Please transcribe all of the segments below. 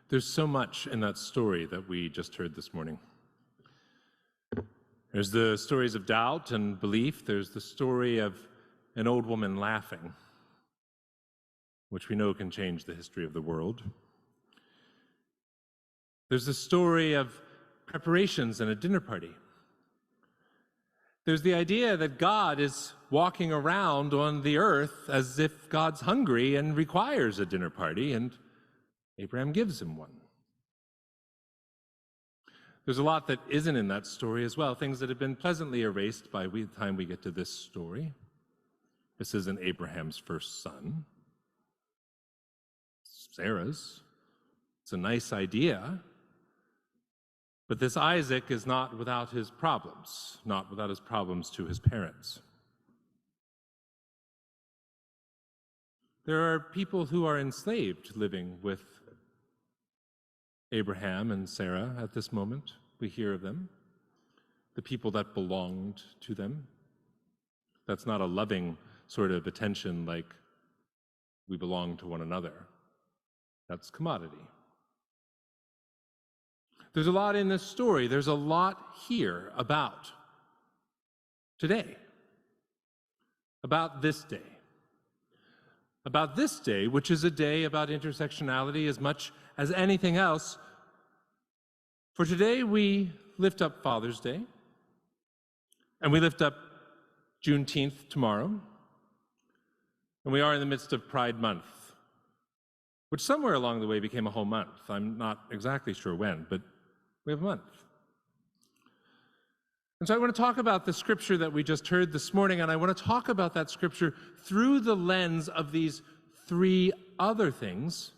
There's so much in that story that we just heard this morning. There's the stories of doubt and belief. There's the story of an old woman laughing, which we know can change the history of the world. There's the story of preparations and a dinner party. There's the idea that God is walking around on the earth as if God's hungry and requires a dinner party, and Abraham gives him one. There's a lot that isn't in that story as well, things that have been pleasantly erased by the time we get to this story. This isn't Abraham's first son. It's Sarah's. It's a nice idea. But this Isaac is not without his problems, not without his problems to his parents. There are people who are enslaved living with Abraham and Sarah at this moment. We hear of them, the people that belonged to them. That's not a loving sort of attention like we belong to one another. That's commodity. There's a lot in this story. There's a lot here about today, about this day. About this day, which is a day about intersectionality as much as anything else. For today, we lift up Father's Day, and we lift up Juneteenth tomorrow, and we are in the midst of Pride Month, which somewhere along the way became a whole month. I'm not exactly sure when, but we have a month. And so I want to talk about the scripture that we just heard this morning, and I want to talk about that scripture through the lens of these three other things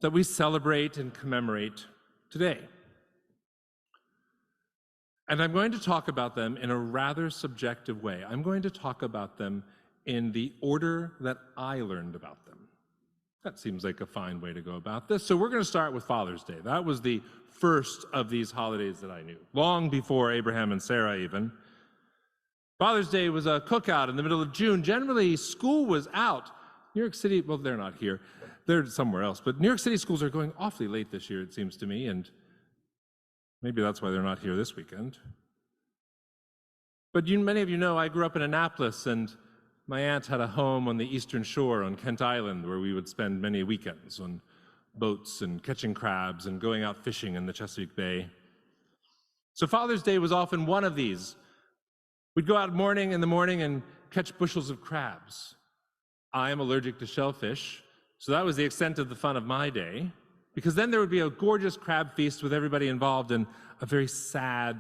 that we celebrate and commemorate today. And I'm going to talk about them in a rather subjective way. I'm going to talk about them in the order that I learned about them. That seems like a fine way to go about this. So we're going to start with Father's Day. That was the first of these holidays that I knew, long before Abraham and Sarah even. Father's Day was a cookout in the middle of June. Generally, school was out. New York City, well, they're not here. They're somewhere else. But New York City schools are going awfully late this year, it seems to me, and maybe that's why they're not here this weekend. But many of you know I grew up in Annapolis, and my aunt had a home on the Eastern Shore on Kent Island where we would spend many weekends on boats and catching crabs and going out fishing in the Chesapeake Bay. So Father's Day was often one of these. We'd go out in the morning and catch bushels of crabs. I am allergic to shellfish, so that was the extent of the fun of my day, because then there would be a gorgeous crab feast with everybody involved and a very sad,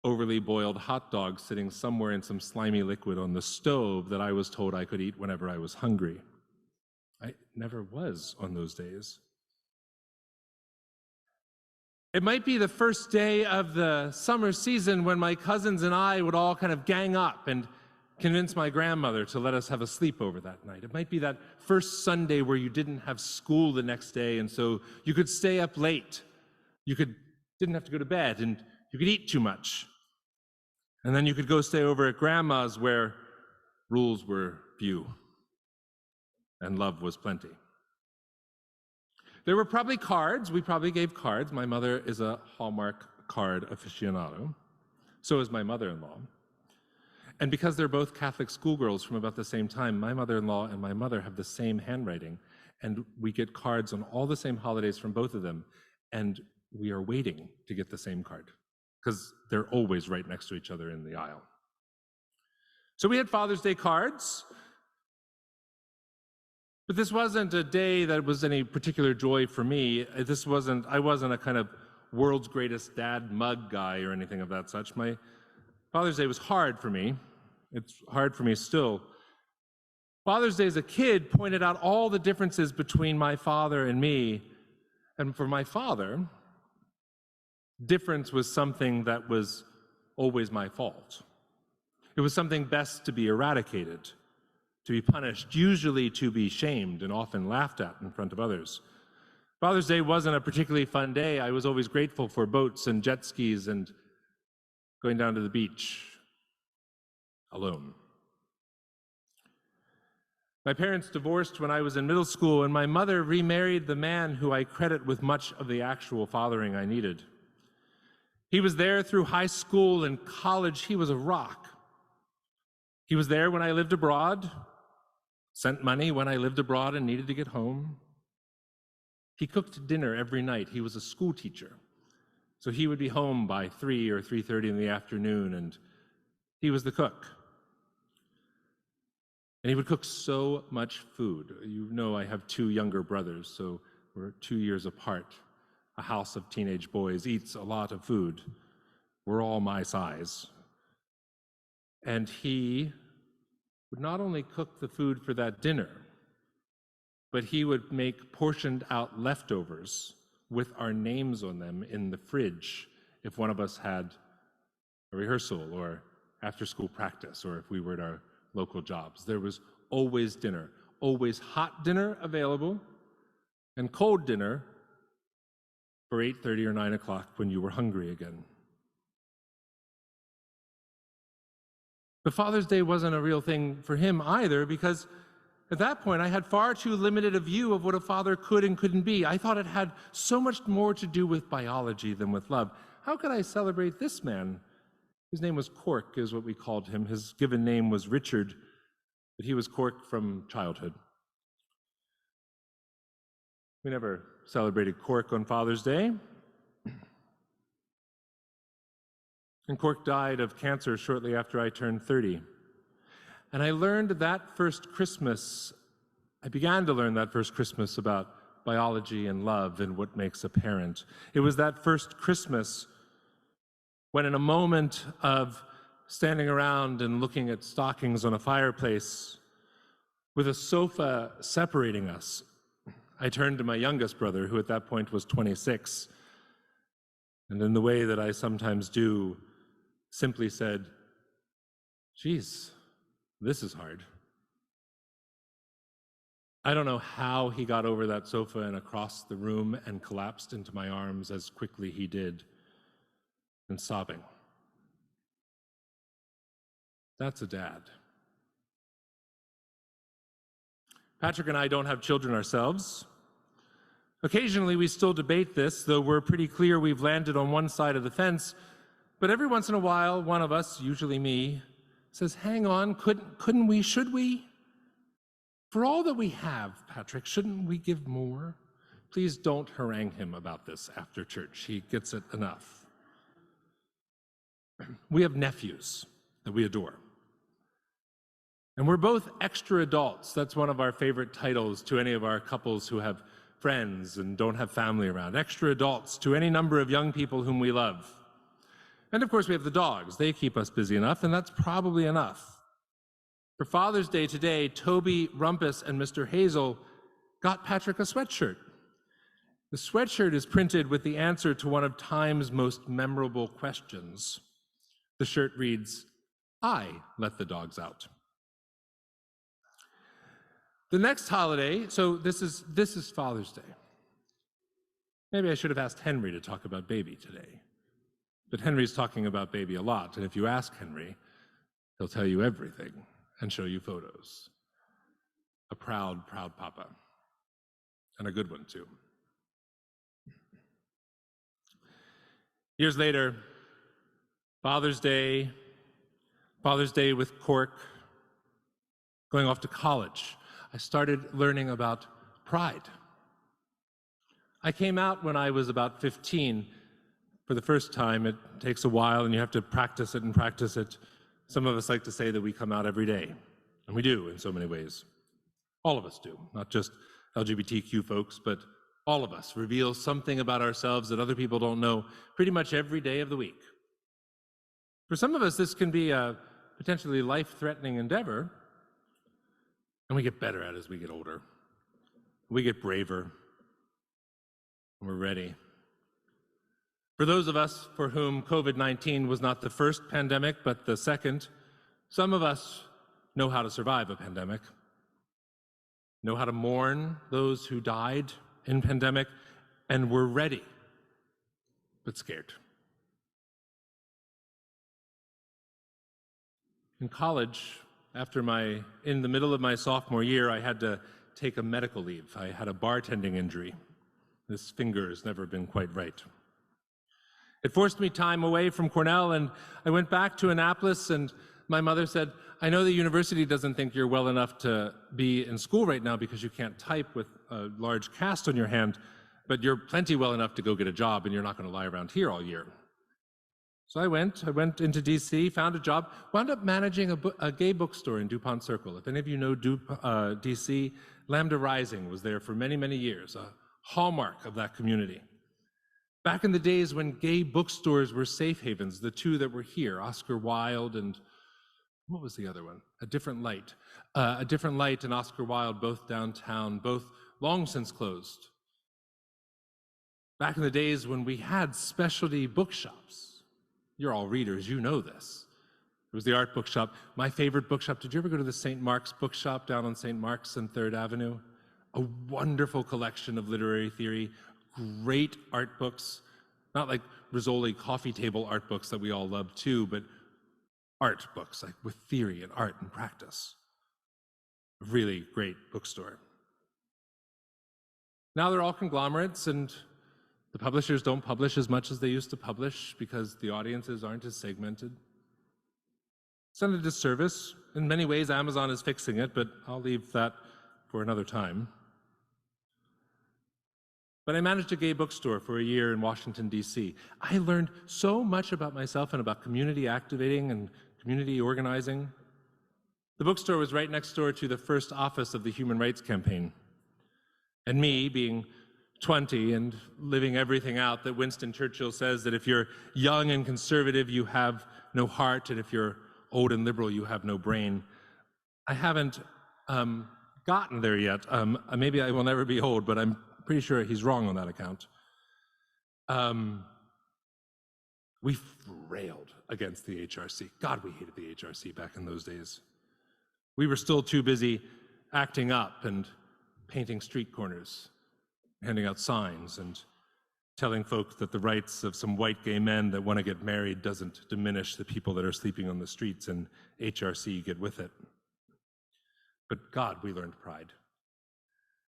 overly boiled hot dog sitting somewhere in some slimy liquid on the stove that I was told I could eat whenever I was hungry. I never was on those days. It might be the first day of the summer season when my cousins and I would all kind of gang up and convince my grandmother to let us have a sleepover that night. It might be that first Sunday where you didn't have school the next day, and so you could stay up late. You didn't have to go to bed, and you could eat too much. And then you could go stay over at Grandma's where rules were few and love was plenty. There were probably cards. We probably gave cards. My mother is a Hallmark card aficionado. So is my mother-in-law. And because they're both Catholic schoolgirls from about the same time, my mother-in-law and my mother have the same handwriting. And we get cards on all the same holidays from both of them. And we are waiting to get the same card, because they're always right next to each other in the aisle. So we had Father's Day cards, but this wasn't a day that was any particular joy for me. I wasn't a kind of world's greatest dad mug guy or anything of that such. My Father's Day was hard for me. It's hard for me still. Father's Day as a kid pointed out all the differences between my father and me. And for my father, difference was something that was always my fault. It was something best to be eradicated, to be punished, usually to be shamed and often laughed at in front of others. Father's Day wasn't a particularly fun day. I was always grateful for boats and jet skis and going down to the beach alone. My parents divorced when I was in middle school, and my mother remarried the man who I credit with much of the actual fathering I needed. He was there through high school and college. He was a rock. He was there when I lived abroad, sent money when I lived abroad and needed to get home. He cooked dinner every night. He was a school teacher, so he would be home by 3 or 3:30 in the afternoon, and he was the cook. And he would cook so much food. You know I have 2 younger brothers, so we're 2 years apart. A house of teenage boys eats a lot of food. We're all my size. And he would not only cook the food for that dinner, but he would make portioned out leftovers with our names on them in the fridge if one of us had a rehearsal or after-school practice, or if we were at our local jobs. There was always dinner, always hot dinner available, and cold dinner for 8:30 or 9 o'clock when you were hungry again. But Father's Day wasn't a real thing for him either, because at that point I had far too limited a view of what a father could and couldn't be. I thought it had so much more to do with biology than with love. How could I celebrate this man? His name was Cork, is what we called him. His given name was Richard, but he was Cork from childhood. We never celebrated Cork on Father's Day. And Cork died of cancer shortly after I turned 30. And I learned that first Christmas, I began to learn that first Christmas about biology and love and what makes a parent. It was that first Christmas when, in a moment of standing around and looking at stockings on a fireplace with a sofa separating us, I turned to my youngest brother, who at that point was 26, and in the way that I sometimes do, simply said, "Geez, this is hard." I don't know how he got over that sofa and across the room and collapsed into my arms as quickly he did, and sobbing. That's a dad. Patrick and I don't have children ourselves. Occasionally we still debate this, though we're pretty clear we've landed on one side of the fence. But every once in a while, one of us, usually me, says, "Hang on, couldn't we, should we? For all that we have, Patrick, shouldn't we give more?" Please don't harangue him about this after church. He gets it enough. We have nephews that we adore. And we're both extra adults. That's one of our favorite titles to any of our couples who have friends and don't have family around. Extra adults to any number of young people whom we love. And of course we have the dogs. They keep us busy enough, and that's probably enough. For Father's Day today, Toby, Rumpus, and Mr. Hazel got Patrick a sweatshirt. The sweatshirt is printed with the answer to one of Time's most memorable questions. The shirt reads, "I let the dogs out." The next holiday, so this is Father's Day. Maybe I should have asked Henry to talk about baby today. But Henry's talking about baby a lot, and if you ask Henry, he'll tell you everything and show you photos. A proud, proud papa. And a good one, too. Years later, Father's Day with Cork, going off to college, I started learning about pride. I came out when I was about 15. For the first time, it takes a while, and you have to practice it and practice it. Some of us like to say that we come out every day, and we do in so many ways. All of us do, not just LGBTQ folks, but all of us reveal something about ourselves that other people don't know pretty much every day of the week. For some of us, this can be a potentially life-threatening endeavor, and we get better at it as we get older. We get braver, and we're ready. For those of us for whom COVID-19 was not the first pandemic, but the second, some of us know how to survive a pandemic, know how to mourn those who died in pandemic, and we're ready, but scared. In college, In the middle of my sophomore year, I had to take a medical leave. I had a bartending injury. This finger has never been quite right. It forced me time away from Cornell, and I went back to Annapolis, and my mother said, I know the university doesn't think you're well enough to be in school right now because you can't type with a large cast on your hand, but you're plenty well enough to go get a job, and you're not going to lie around here all year. So I went into DC, found a job, wound up managing a gay bookstore in DuPont Circle. If any of you know DC, Lambda Rising was there for many, many years, a hallmark of that community. Back in the days when gay bookstores were safe havens, the two that were here, Oscar Wilde and, what was the other one? A Different Light. A Different Light and Oscar Wilde, both downtown, both long since closed. Back in the days when we had specialty bookshops. You're all readers, you know this. It was the art bookshop. My favorite bookshop, did you ever go to the St. Mark's bookshop down on St. Mark's and 3rd Avenue? A wonderful collection of literary theory, great art books, not like Rizzoli coffee table art books that we all love too, but art books, like with theory and art and practice. A really great bookstore. Now they're all conglomerates, and the publishers don't publish as much as they used to publish because the audiences aren't as segmented. It's not a disservice. In many ways, Amazon is fixing it, but I'll leave that for another time. But I managed a gay bookstore for a year in Washington, D.C. I learned so much about myself and about community activating and community organizing. The bookstore was right next door to the first office of the Human Rights Campaign. And me, being 20 and living everything out that Winston Churchill says that if you're young and conservative, you have no heart, and if you're old and liberal, you have no brain. I haven't gotten there yet. Maybe I will never be old, but I'm pretty sure he's wrong on that account. We railed against the HRC. God, we hated the HRC back in those days. We were still too busy acting up and painting street corners, handing out signs and telling folks that the rights of some white gay men that want to get married doesn't diminish the people that are sleeping on the streets, and HRC get with it. But God, we learned pride.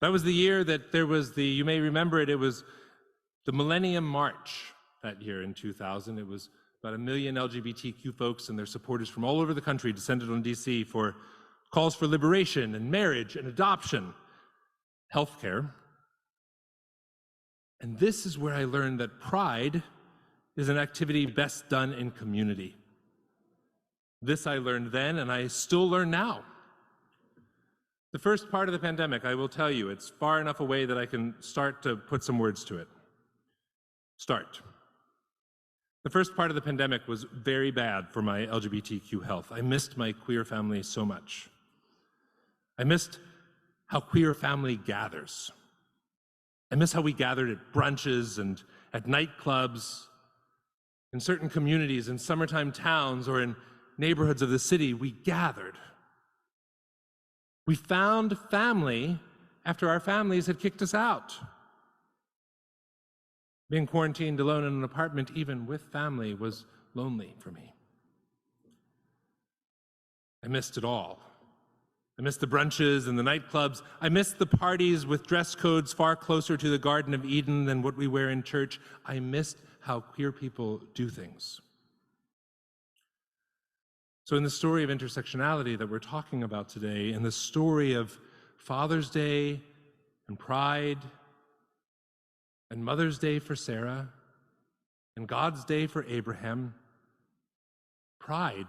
That was the year that there was you may remember it was the Millennium March that year in 2000. It was about 1 million LGBTQ folks and their supporters from all over the country descended on DC for calls for liberation and marriage and adoption, healthcare. And this is where I learned that pride is an activity best done in community. This I learned then, and I still learn now. The first part of the pandemic, I will tell you, it's far enough away that I can start to put some words to it. The first part of the pandemic was very bad for my LGBTQ health. I missed my queer family so much. I missed how queer family gathers. I miss how we gathered at brunches and at nightclubs. In certain communities, in summertime towns, or in neighborhoods of the city, we gathered. We found family after our families had kicked us out. Being quarantined alone in an apartment, even with family, was lonely for me. I missed it all. I missed the brunches and the nightclubs. I missed the parties with dress codes far closer to the Garden of Eden than what we wear in church. I missed how queer people do things. So in the story of intersectionality that we're talking about today, in the story of Father's Day and Pride and Mother's Day for Sarah and God's Day for Abraham, pride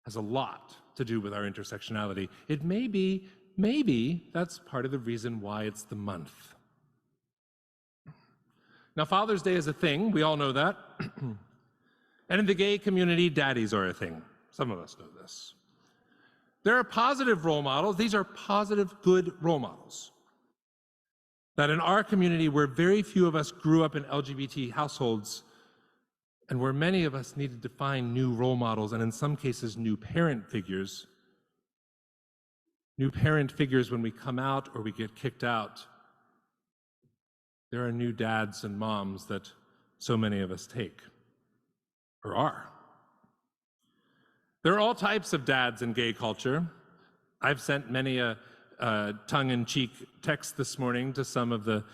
has a lot to do with our intersectionality. It maybe that's part of the reason why it's the month. Now, Father's Day is a thing, we all know that. And in the gay community, daddies are a thing. Some of us know this. There are positive role models. These are positive, good role models. That in our community, where very few of us grew up in LGBT households, and where many of us needed to find new role models, and in some cases, new parent figures when we come out or we get kicked out, there are new dads and moms that so many of us take, or are. There are all types of dads in gay culture. I've sent many a tongue-in-cheek text this morning to some of the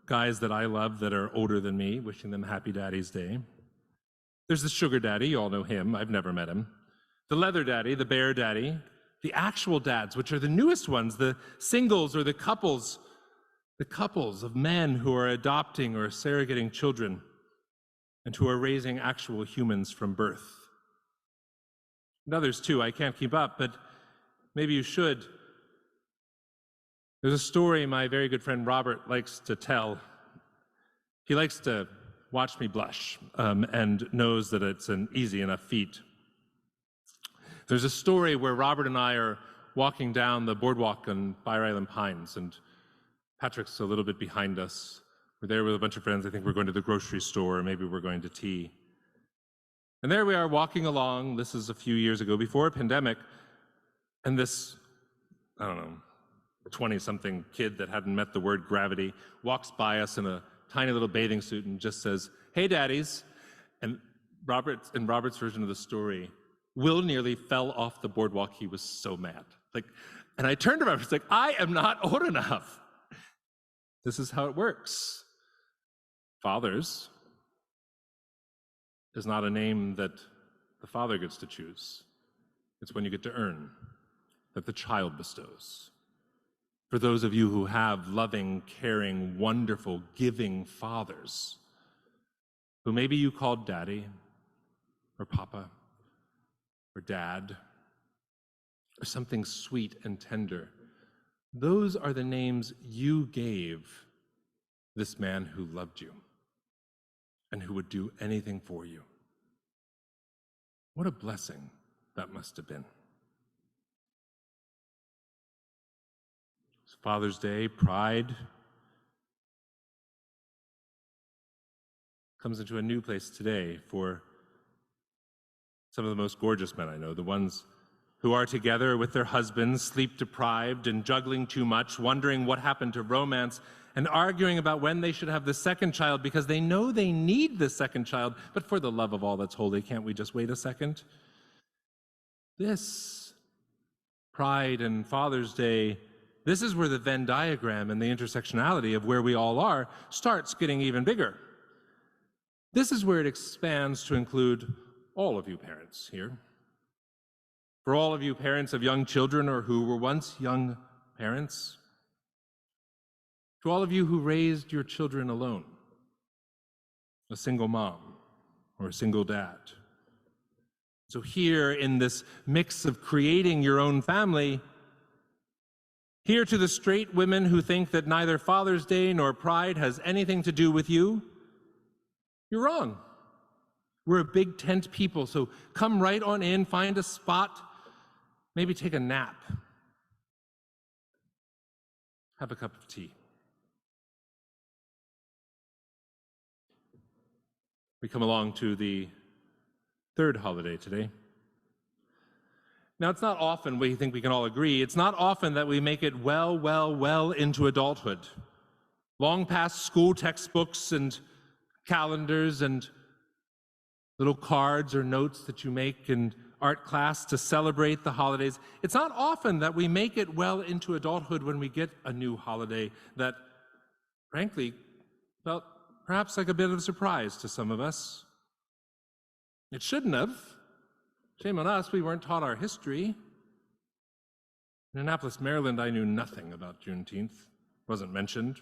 guys that I love that are older than me, wishing them Happy Daddy's Day. There's the sugar daddy, you all know him, I've never met him. The leather daddy, the bear daddy, the actual dads, which are the newest ones, the singles or the couples of men who are adopting or surrogating children and who are raising actual humans from birth. And others too, I can't keep up, but maybe you should. There's a story my very good friend Robert likes to tell. He likes to watch me blush and knows that it's an easy enough feat. There's a story where Robert and I are walking down the boardwalk on Fire Island Pines, and Patrick's a little bit behind us. We're there with a bunch of friends. I think we're going to the grocery store, or maybe we're going to tea. And there we are walking along. This is a few years ago, before a pandemic, and this, 20-something kid that hadn't met the word gravity walks by us in a tiny little bathing suit and just says, "Hey, daddies." And in Robert's version of the story, Will nearly fell off the boardwalk. He was so mad. And I turned to Robert, it's like, I am not old enough. This is how it works. Fathers is not a name that the father gets to choose. It's one you get to earn, that the child bestows. For those of you who have loving, caring, wonderful, giving fathers, who maybe you called daddy, or papa, or dad, or something sweet and tender, those are the names you gave this man who loved you and who would do anything for you. What a blessing that must have been. It's Father's Day, pride comes into a new place today for some of the most gorgeous men I know, the ones who are together with their husbands, sleep-deprived and juggling too much, wondering what happened to romance, and arguing about when they should have the second child because they know they need the second child, but for the love of all that's holy, can't we just wait a second? This pride and Father's Day, this is where the Venn diagram and the intersectionality of where we all are starts getting even bigger. This is where it expands to include all of you parents here. For all of you parents of young children or who were once young parents, to all of you who raised your children alone, a single mom or a single dad. So here in this mix of creating your own family, here to the straight women who think that neither Father's Day nor Pride has anything to do with you, you're wrong. We're a big tent people, so come right on in, find a spot, maybe take a nap, have a cup of tea. We come along to the third holiday today. Now, it's not often, we think we can all agree, it's not often that we make it well into adulthood. Long past school textbooks and calendars and little cards or notes that you make in art class to celebrate the holidays. It's not often that we make it well into adulthood when we get a new holiday that, frankly, felt perhaps like a bit of a surprise to some of us. It shouldn't have. Shame on us, we weren't taught our history. In Annapolis, Maryland, I knew nothing about Juneteenth. Wasn't mentioned.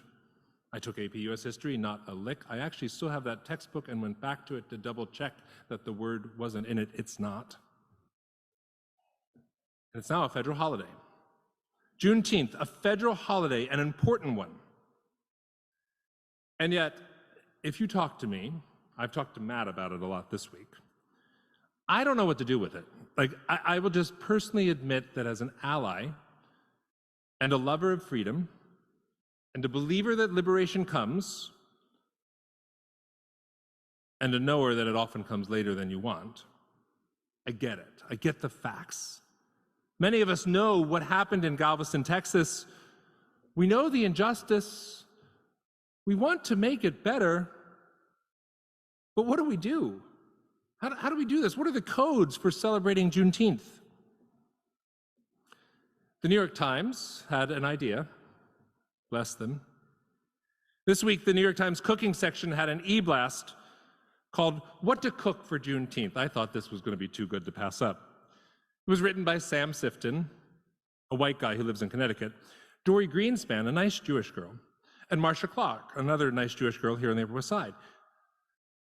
I took AP US History, not a lick. I actually still have that textbook and went back to it to double check that the word wasn't in it. It's not. And it's now a federal holiday. Juneteenth, a federal holiday, an important one. And yet, if you talk to me, I've talked to Matt about it a lot this week, I don't know what to do with it. I will just personally admit that as an ally and a lover of freedom and a believer that liberation comes and a knower that it often comes later than you want, I get it. I get the facts. Many of us know what happened in Galveston, Texas. We know the injustice. We want to make it better, but what do we do? How do we do this? What are the codes for celebrating Juneteenth? The New York Times had an idea. Bless them. This week, the New York Times cooking section had an e-blast called What to Cook for Juneteenth. I thought this was going to be too good to pass up. It was written by Sam Sifton, a white guy who lives in Connecticut, Dory Greenspan, a nice Jewish girl, and Marcia Clark, another nice Jewish girl here on the Upper West Side.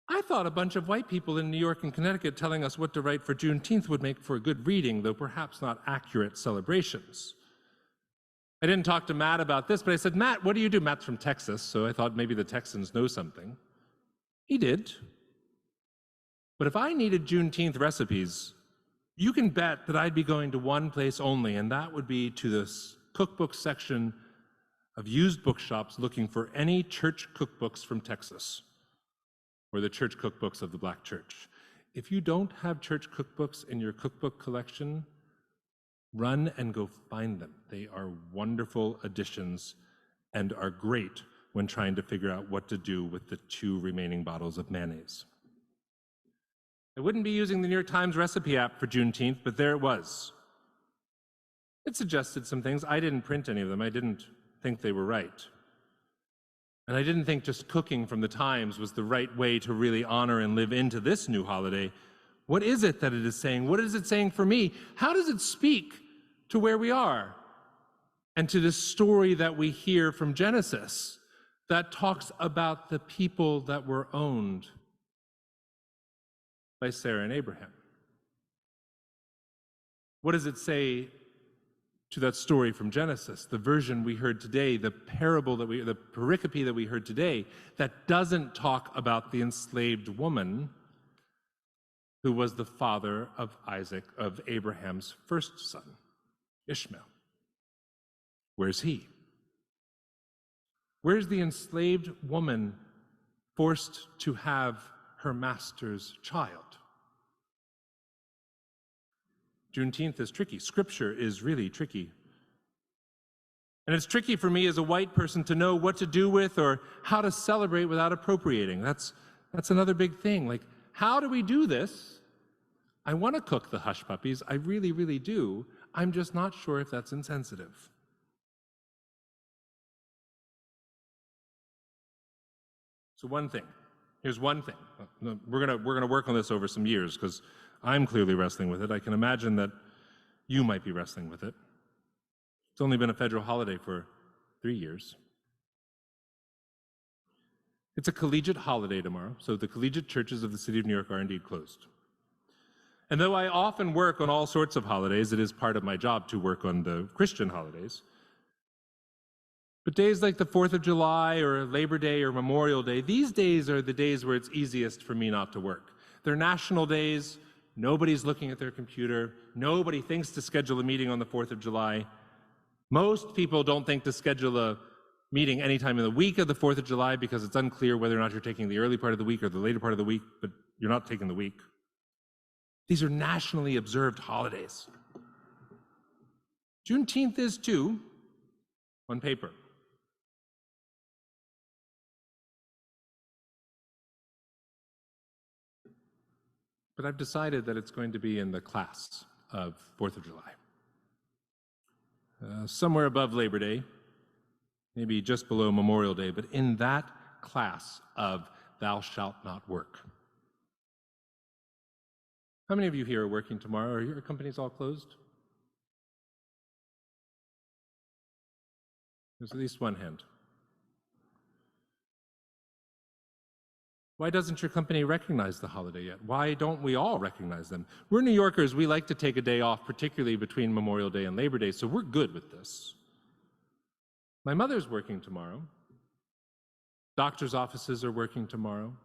I thought a bunch of white people in New York and Connecticut telling us what to write for Juneteenth would make for a good reading, though perhaps not accurate celebrations. I didn't talk to Matt about this, but I said, Matt, what do you do? Matt's from Texas, so I thought maybe the Texans know something. He did. But if I needed Juneteenth recipes, you can bet that I'd be going to one place only, and that would be to this cookbook section of used bookshops looking for any church cookbooks from Texas, or the church cookbooks of the Black Church. If you don't have church cookbooks in your cookbook collection, run and go find them. They are wonderful additions and are great when trying to figure out what to do with the 2 remaining bottles of mayonnaise. I wouldn't be using the New York Times recipe app for Juneteenth, but there it was. It suggested some things. I didn't print any of them. I didn't think they were right. And I didn't think just cooking from the Times was the right way to really honor and live into this new holiday. What is it that it is saying? What is it saying for me? How does it speak to where we are and to this story that we hear from Genesis that talks about the people that were owned by Sarah and Abraham? What does it say to that story from Genesis, the version we heard today, the pericope that we heard today, that doesn't talk about the enslaved woman who was the father of Abraham's first son, Ishmael? Where's he? Where's the enslaved woman forced to have her master's child? Juneteenth is tricky. Scripture is really tricky. And it's tricky for me as a white person to know what to do with or how to celebrate without appropriating. That's another big thing. Like, how do we do this? I want to cook the hush puppies. I really, really do. I'm just not sure if that's insensitive. So here's one thing. We're gonna work on this over some years because I'm clearly wrestling with it. I can imagine that you might be wrestling with it. It's only been a federal holiday for 3 years. It's a collegiate holiday tomorrow, so the collegiate churches of the city of New York are indeed closed. And though I often work on all sorts of holidays, it is part of my job to work on the Christian holidays. But days like the 4th of July or Labor Day or Memorial Day, these days are the days where it's easiest for me not to work. They're national days. Nobody's looking at their computer. Nobody thinks to schedule a meeting on the 4th of July. Most people don't think to schedule a meeting anytime in the week of the 4th of July because it's unclear whether or not you're taking the early part of the week or the later part of the week, but you're not taking the week. These are nationally observed holidays. Juneteenth is too, on paper. But I've decided that it's going to be in the class of 4th of July. Somewhere above Labor Day, maybe just below Memorial Day, but in that class of thou shalt not work. How many of you here are working tomorrow? Are your companies all closed? There's at least one hand. Why doesn't your company recognize the holiday yet? Why don't we all recognize them? We're New Yorkers. We like to take a day off, particularly between Memorial Day and Labor Day, so we're good with this. My mother's working tomorrow. Doctors' offices are working tomorrow.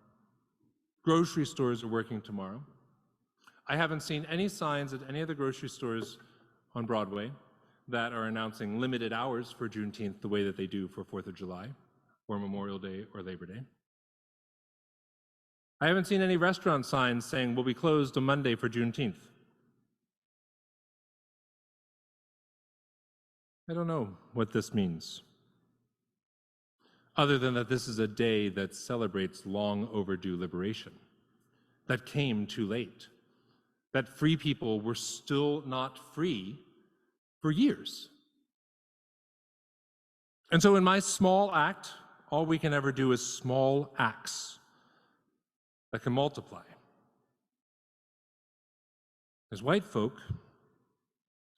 Grocery stores are working tomorrow. I haven't seen any signs at any of the grocery stores on Broadway that are announcing limited hours for Juneteenth the way that they do for 4th of July or Memorial Day or Labor Day. I haven't seen any restaurant signs saying we'll be closed on Monday for Juneteenth. I don't know what this means, other than that this is a day that celebrates long overdue liberation. that came too late, that free people were still not free for years. And so in my small act, all we can ever do is small acts that can multiply. As white folk,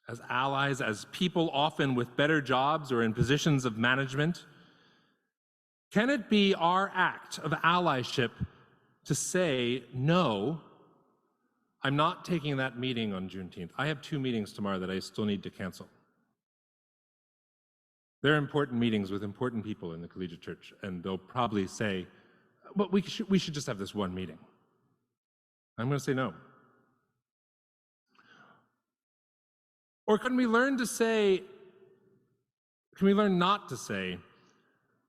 as allies, as people often with better jobs or in positions of management, can it be our act of allyship to say, no, I'm not taking that meeting on Juneteenth. I have 2 meetings tomorrow that I still need to cancel. They're important meetings with important people in the collegiate church, and they'll probably say, well, we should just have this one meeting. I'm going to say no. Or can we learn not to say,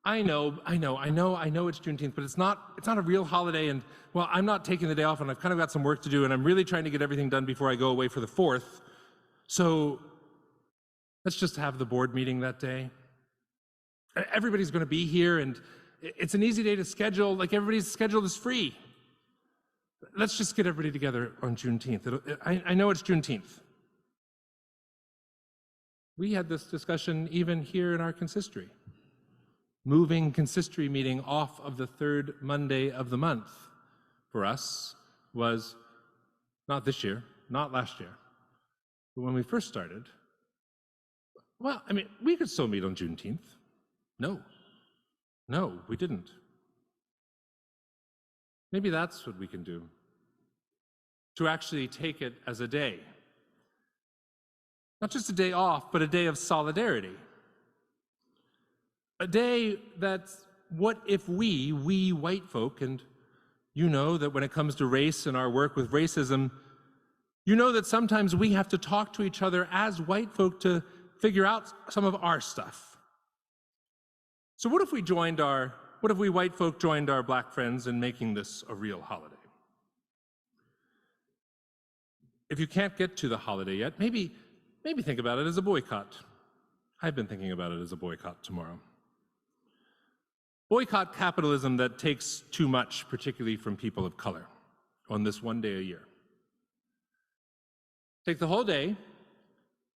I know it's Juneteenth, but it's not a real holiday, and well, I'm not taking the day off, and I've kind of got some work to do, and I'm really trying to get everything done before I go away for the 4th. So let's just have the board meeting that day. Everybody's going to be here, and it's an easy day to schedule, like everybody's schedule is free. Let's just get everybody together on Juneteenth. I know it's Juneteenth. We had this discussion even here in our consistory. Moving consistory meeting off of the 3rd Monday of the month for us was not this year, not last year, but when we first started. Well, I mean, we could still meet on Juneteenth. No, we didn't. Maybe that's what we can do, to actually take it as a day. Not just a day off, but a day of solidarity. A day that's, what if we white folk, and you know that when it comes to race and our work with racism, you know that sometimes we have to talk to each other as white folk to figure out some of our stuff. So what if we white folk joined our black friends in making this a real holiday? If you can't get to the holiday yet, maybe think about it as a boycott. I've been thinking about it as a boycott tomorrow. Boycott capitalism that takes too much, particularly from people of color, on this one day a year. Take the whole day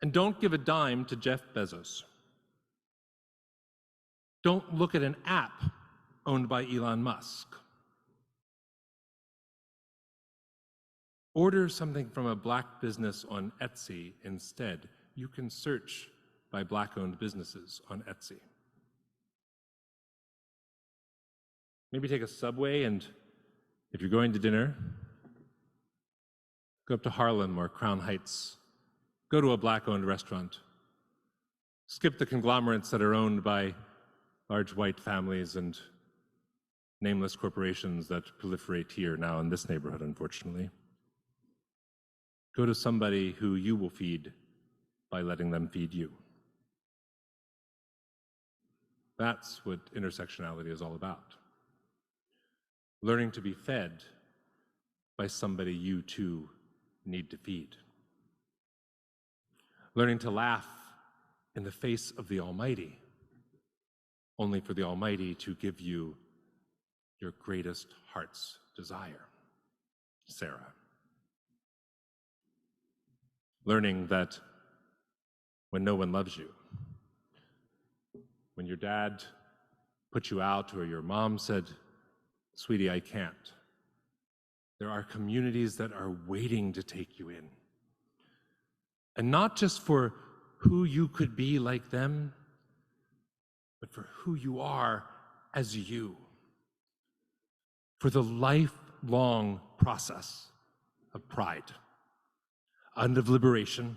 and don't give a dime to Jeff Bezos. Don't look at an app owned by Elon Musk. Order something from a black business on Etsy instead. You can search by black-owned businesses on Etsy. Maybe take a subway, and if you're going to dinner, go up to Harlem or Crown Heights. Go to a black-owned restaurant. Skip the conglomerates that are owned by large white families and nameless corporations that proliferate here now in this neighborhood, unfortunately. Go to somebody who you will feed by letting them feed you. That's what intersectionality is all about. Learning to be fed by somebody you too need to feed. Learning to laugh in the face of the Almighty, only for the Almighty to give you your greatest heart's desire. Sarah. Learning that when no one loves you, when your dad put you out or your mom said, "Sweetie, I can't," there are communities that are waiting to take you in. And not just for who you could be like them, but for who you are as you. For the lifelong process of pride and of liberation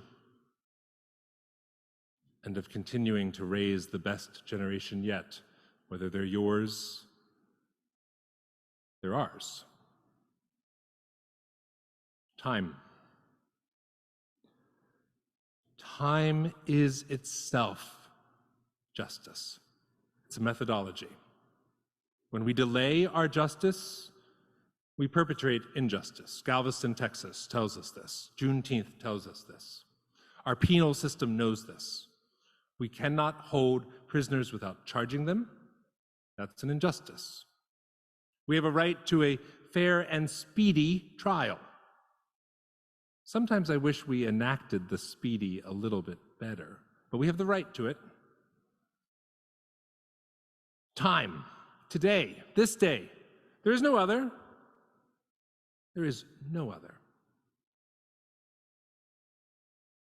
and of continuing to raise the best generation yet, whether they're yours, they're ours. Time. Time is itself justice. It's a methodology. When we delay our justice, we perpetrate injustice. Galveston, Texas tells us this. Juneteenth tells us this. Our penal system knows this. We cannot hold prisoners without charging them. That's an injustice. We have a right to a fair and speedy trial. Sometimes I wish we enacted the speedy a little bit better, but we have the right to it. Time, today, this day. There is no other. There is no other.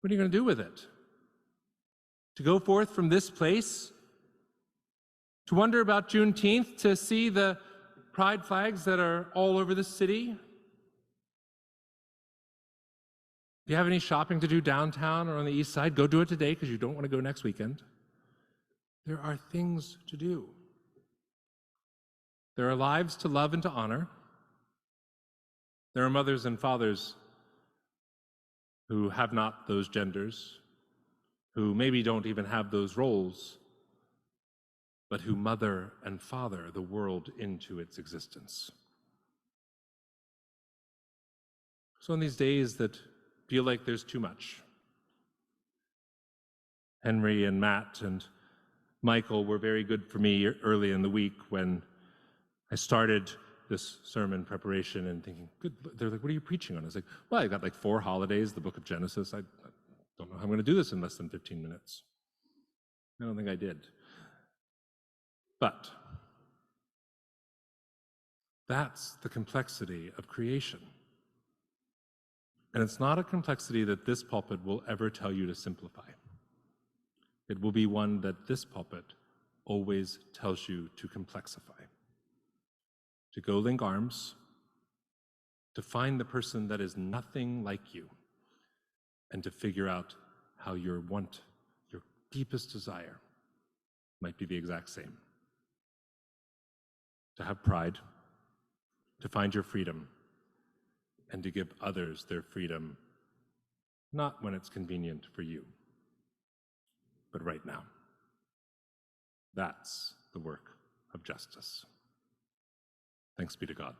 What are you going to do with it? To go forth from this place? To wonder about Juneteenth? To see the pride flags that are all over the city? If you have any shopping to do downtown or on the east side, go do it today because you don't want to go next weekend. There are things to do. There are lives to love and to honor. There are mothers and fathers who have not those genders, who maybe don't even have those roles, but who mother and father the world into its existence. So in these days that feel like there's too much, Henry and Matt and Michael were very good for me early in the week when I started this sermon preparation and thinking, good, they're like, what are you preaching on? I was like, well, I got like 4 holidays, the book of Genesis. I don't know how I'm going to do this in less than 15 minutes. I don't think I did. But that's the complexity of creation. And it's not a complexity that this pulpit will ever tell you to simplify. It will be one that this pulpit always tells you to complexify. To go link arms, to find the person that is nothing like you, and to figure out how your want, your deepest desire, might be the exact same. To have pride, to find your freedom, and to give others their freedom, not when it's convenient for you, but right now. That's the work of justice. Thanks be to God.